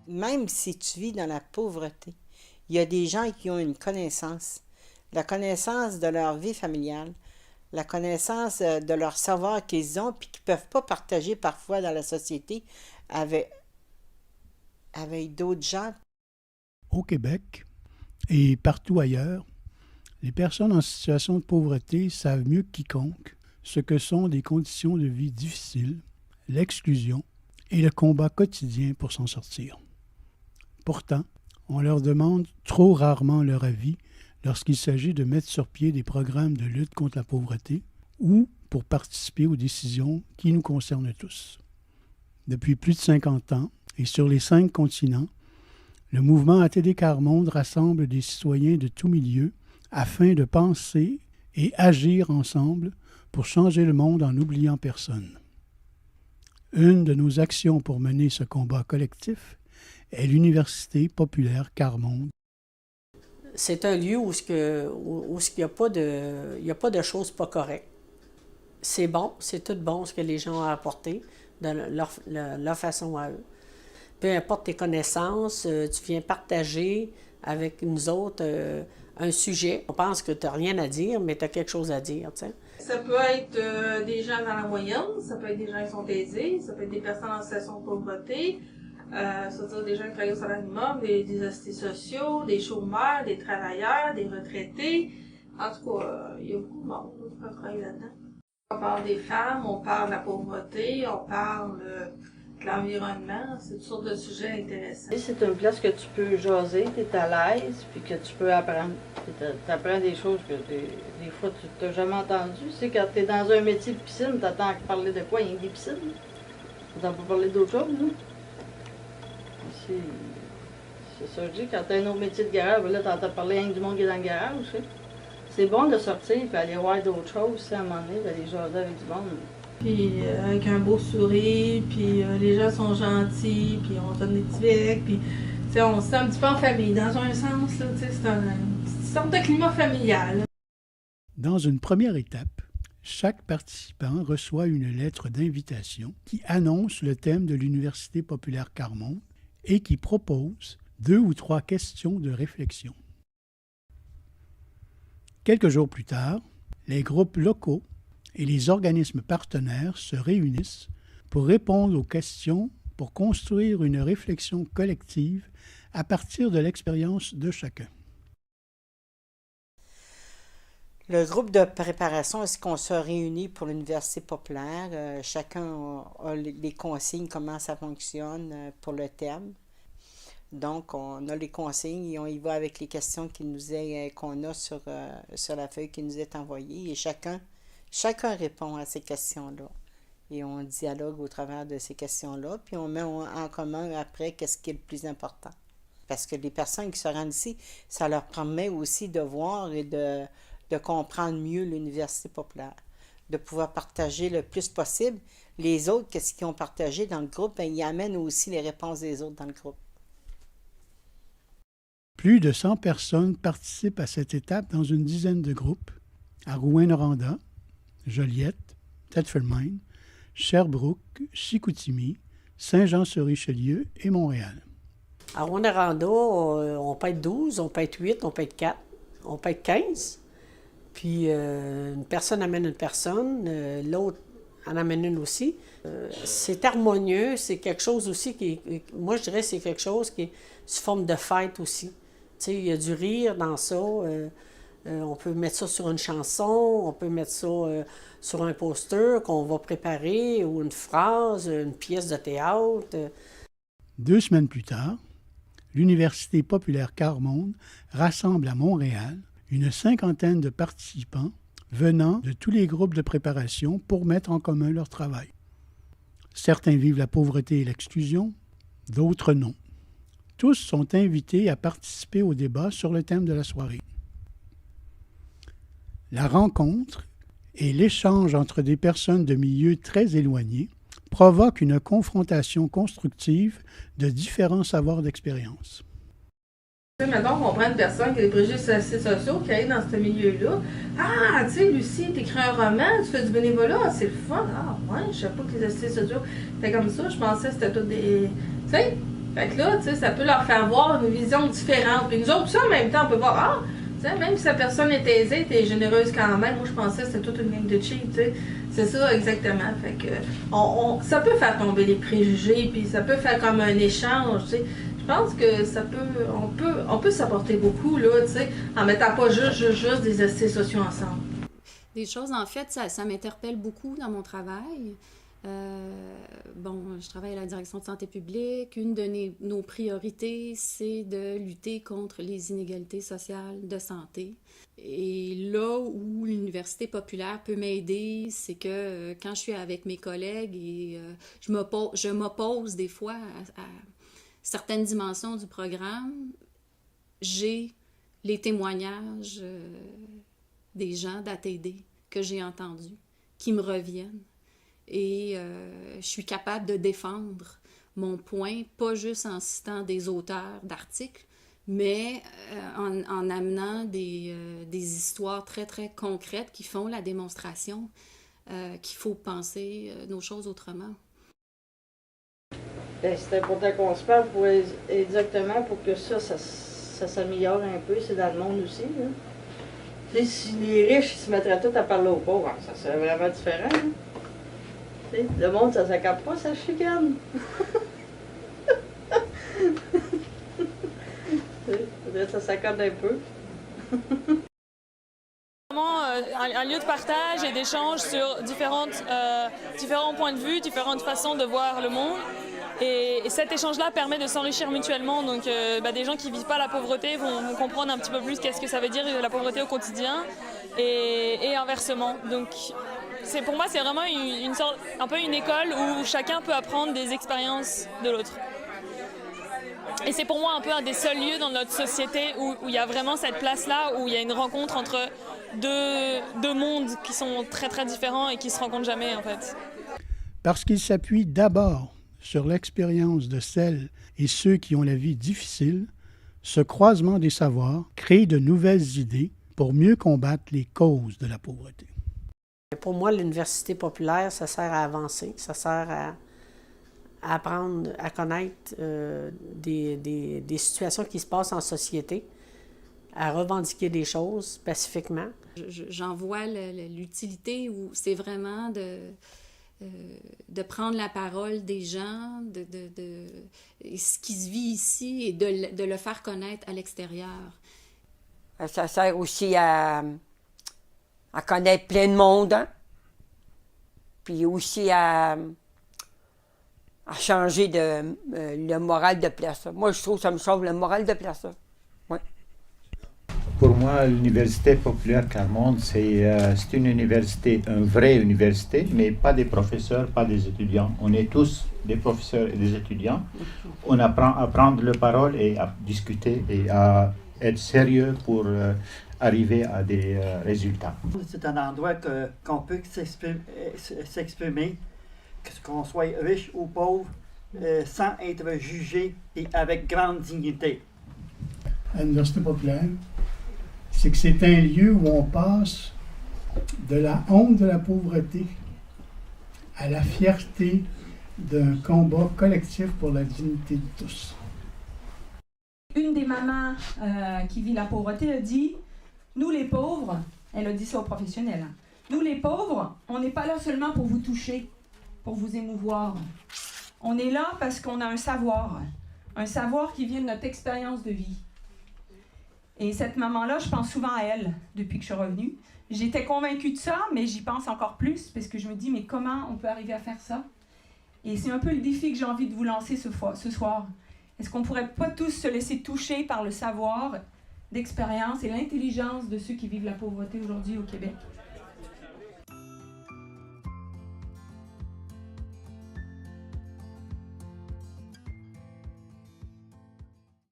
même si tu vis dans la pauvreté, il y a des gens qui ont une connaissance, la connaissance de leur vie familiale, la connaissance de leur savoir qu'ils ont, puis qu'ils ne peuvent pas partager parfois dans la société avec, avec d'autres gens. Au Québec et partout ailleurs, les personnes en situation de pauvreté savent mieux que quiconque ce que sont des conditions de vie difficiles, l'exclusion et le combat quotidien pour s'en sortir. Pourtant, on leur demande trop rarement leur avis lorsqu'il s'agit de mettre sur pied des programmes de lutte contre la pauvreté ou pour participer aux décisions qui nous concernent tous. Depuis plus de 50 ans et sur les 5 continents, le mouvement ATD Quart Monde rassemble des citoyens de tous milieux afin de penser et agir ensemble pour changer le monde en n'oubliant personne. Une de nos actions pour mener ce combat collectif est l'Université populaire Quart Monde. C'est un lieu où il n'y a pas de choses pas correctes. C'est bon, c'est tout bon ce que les gens ont apporté de leur façon à eux. Peu importe tes connaissances, tu viens partager avec nous autres un sujet. On pense que tu n'as rien à dire, mais tu as quelque chose à dire, tu sais. Ça peut être des gens dans la moyenne, ça peut être des gens qui sont aisés, ça peut être des personnes en situation de pauvreté, c'est-à-dire des gens qui travaillent au salaire minimum, des assistés sociaux, des chômeurs, des travailleurs, des retraités. En tout cas, il y a beaucoup de monde qui peut travailler là-dedans. On parle des femmes, on parle de la pauvreté, on parle de l'environnement, c'est toutes sortes de sujets intéressants. C'est une place que tu peux jaser, tu es à l'aise, puis que tu peux apprendre. Tu apprends des choses que des fois tu n'as jamais entendues. Tu sais, quand tu es dans un métier de piscine, tu attends parler de quoi? Il y a des piscines. Tu n'entends pas parler d'autre chose, non? C'est ça que je dis, quand tu as un autre métier de garage, là, tu entends parler rien que du monde qui est dans le garage, tu sais. C'est bon de sortir et aller voir d'autres choses, à un moment donné, d'aller jaser avec du monde. Puis avec un beau sourire, puis les gens sont gentils, puis on donne des petits becs, puis on se sent un petit peu en famille, dans un sens, là, c'est une sorte de climat familial. Dans une première étape, chaque participant reçoit une lettre d'invitation qui annonce le thème de l'Université populaire Quart Monde et qui propose 2 ou 3 questions de réflexion. Quelques jours plus tard, les groupes locaux et les organismes partenaires se réunissent pour répondre aux questions pour construire une réflexion collective à partir de l'expérience de chacun. Le groupe de préparation, est-ce qu'on se réunit pour l'Université populaire? Chacun a les consignes, comment ça fonctionne pour le thème. Donc, on a les consignes et on y va avec les questions qu'on a sur la feuille qui nous est envoyée. Et chacun répond à ces questions-là. Et on dialogue au travers de ces questions-là. Puis on met en commun après qu'est-ce qui est le plus important. Parce que les personnes qui se rendent ici, ça leur permet aussi de voir et de comprendre mieux l'Université populaire. De pouvoir partager le plus possible. Les autres, qu'est-ce qu'ils ont partagé dans le groupe, bien, ils amènent aussi les réponses des autres dans le groupe. Plus de 100 personnes participent à cette étape dans une dizaine de groupes, à Rouyn-Noranda, Joliette, Thetford Mines, Sherbrooke, Chicoutimi, Saint-Jean-sur-Richelieu et Montréal. À Rouyn-Noranda, on peut être 12, on peut être 8, on peut être 4, on peut être 15. Puis une personne amène une personne, l'autre en amène une aussi. C'est harmonieux, c'est quelque chose aussi moi je dirais c'est quelque chose qui est sous forme de fête aussi. Tu sais, il y a du rire dans ça. On peut mettre ça sur une chanson, on peut mettre ça sur un poster qu'on va préparer ou une phrase, une pièce de théâtre. 2 semaines plus tard, l'Université populaire Quart Monde rassemble à Montréal une 50aine de participants venant de tous les groupes de préparation pour mettre en commun leur travail. Certains vivent la pauvreté et l'exclusion, d'autres non. Tous sont invités à participer au débat sur le thème de la soirée. La rencontre et l'échange entre des personnes de milieux très éloignés provoquent une confrontation constructive de différents savoirs d'expérience. Mettons qu'on prend une personne qui a des préjugés assez sociaux, qui est dans ce milieu-là. Ah, tu sais, Lucie, t'écris un roman, tu fais du bénévolat, c'est le fun. Ah, ouais, je sais pas que les assistés sociaux étaient comme ça, je pensais que c'était tous des... Tu sais, Fait que là, tu sais, ça peut leur faire voir une vision différente. Puis nous autres, ça, en même temps, on peut voir, ah, tu sais, même si la personne est aisée, t'es généreuse quand même. Moi, je pensais que c'était toute une ligne de cheat, tu sais. C'est ça, exactement. Fait que, ça peut faire tomber les préjugés, puis ça peut faire comme un échange, tu sais. Je pense que ça peut, on peut s'apporter beaucoup, là, tu sais, en mettant pas juste des aspects sociaux ensemble. Des choses, en fait, ça m'interpelle beaucoup dans mon travail. Je travaille à la direction de santé publique. Une de nos priorités, c'est de lutter contre les inégalités sociales de santé. Et là où l'université populaire peut m'aider, c'est que quand je suis avec mes collègues et je m'oppose des fois à certaines dimensions du programme, j'ai les témoignages des gens d'ATD que j'ai entendus, qui me reviennent. Et je suis capable de défendre mon point, pas juste en citant des auteurs d'articles, mais en amenant des histoires très, très concrètes qui font la démonstration qu'il faut penser nos choses autrement. Ben, c'est important qu'on se parle exactement pour que ça s'améliore un peu. C'est dans le monde aussi. Là. Si les riches ils se mettraient tous à parler aux pauvres, ça serait vraiment différent. Hein? Le monde, ça s'accorde pas, ça chicane. Faudrait que ça s'accorde un peu. Vraiment un lieu de partage et d'échange sur différents points de vue, différentes façons de voir le monde. Et cet échange-là permet de s'enrichir mutuellement. Donc des gens qui ne vivent pas la pauvreté vont comprendre un petit peu plus qu'est-ce que ça veut dire la pauvreté au quotidien et inversement. Donc pour moi, c'est vraiment un peu une école où chacun peut apprendre des expériences de l'autre. Et c'est pour moi un peu un des seuls lieux dans notre société où il y a vraiment cette place-là, où il y a une rencontre entre deux mondes qui sont très très différents et qui se rencontrent jamais en fait. Parce qu'il s'appuie d'abord sur l'expérience de celles et ceux qui ont la vie difficile, ce croisement des savoirs crée de nouvelles idées pour mieux combattre les causes de la pauvreté. Pour moi, l'université populaire, ça sert à avancer, ça sert à apprendre à connaître des situations qui se passent en société, à revendiquer des choses pacifiquement. J'en vois l'utilité où c'est vraiment de prendre la parole des gens, de ce qui se vit ici et de le faire connaître à l'extérieur. Ça sert aussi à connaître plein de monde, hein? Puis aussi à changer le moral de place. Moi, je trouve que ça me sauve le moral de place. Ouais. Pour moi, l'Université populaire Carmonde, c'est une université, une vraie université, mais pas des professeurs, pas des étudiants. On est tous des professeurs et des étudiants. On apprend à prendre la parole et à discuter et à être sérieux pour arriver à des résultats. C'est un endroit qu'on peut s'exprimer, qu'on soit riche ou pauvre, sans être jugé et avec grande dignité. À l'Université populaire, c'est que c'est un lieu où on passe de la honte de la pauvreté à la fierté d'un combat collectif pour la dignité de tous. Une des mamans qui vit la pauvreté a dit « Nous les pauvres », elle a dit ça aux professionnels, hein, « Nous les pauvres, on n'est pas là seulement pour vous toucher, pour vous émouvoir. On est là parce qu'on a un savoir qui vient de notre expérience de vie. » Et cette maman-là, je pense souvent à elle depuis que je suis revenue. J'étais convaincue de ça, mais j'y pense encore plus parce que je me dis, mais comment on peut arriver à faire ça? Et c'est un peu le défi que j'ai envie de vous lancer ce soir. Est-ce qu'on ne pourrait pas tous se laisser toucher par le savoir d'expérience et l'intelligence de ceux qui vivent la pauvreté aujourd'hui au Québec?